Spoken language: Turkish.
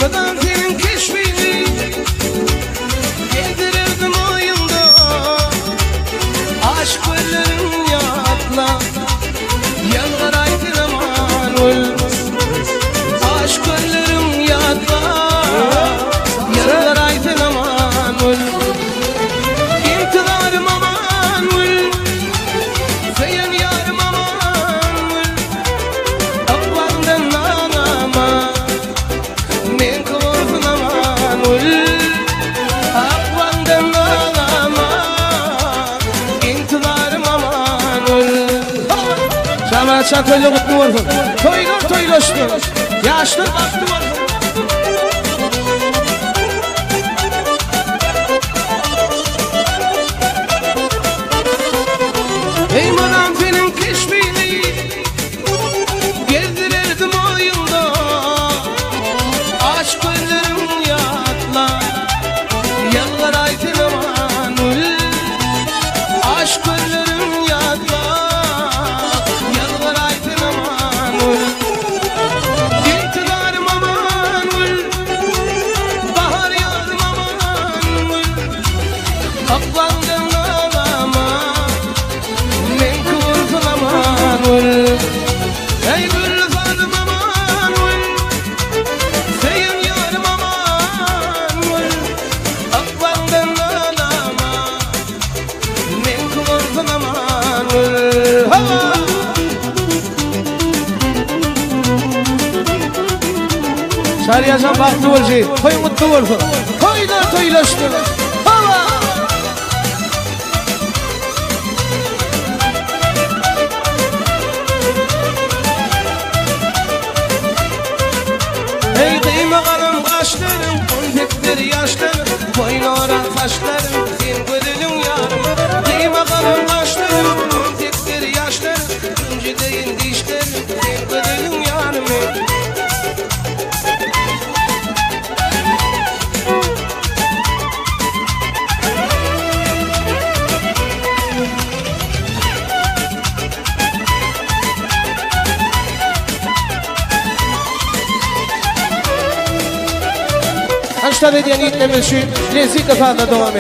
Kadantenin keşfini gezdirirdim oyunda. Aşk öllerim yatla yanlar aydın aman ol. Aşk öllerim yatla yanlar aydın aman ol. İntidarım aman ol. Feyen yarım aman ol. Aklandan ağlama men kıvırfın aman ol. Aklandan ağlama intidarım aman ol. Şamatşan toyla kutlu olsun. Toylar toylaştı. Yaşlı baktı olsun. Ey manamfinin keşfini gezdirirdim oyunda. Aşk öllerim yatla yanlar aydın aman ol. Aşk öllerim yatla yanlar aydın aman ol. İntidarım aman ol. Bahar yarım aman ol. Aklandan ağlama men kıvırfın aman ol. Ey gülfanım aman ol. Feyen yarım aman ol. Aklandan ağlama men kıvırfın aman ol. Hava! Şariyacan baktı olacak. Toy mutlu olsun. Toylar toylaştı. Hava! Ey kıyma kalın kaşlarım, konfetler yaşlarım, boynora kaşlarım, sen gözünün yarım. Kıyma kalın kaşlarım, konfetler yaşlarım, önce deyin dişlerim, sen gözünün yarım. Kaçta dediğin itlemesi, lezzet kafanda devam et.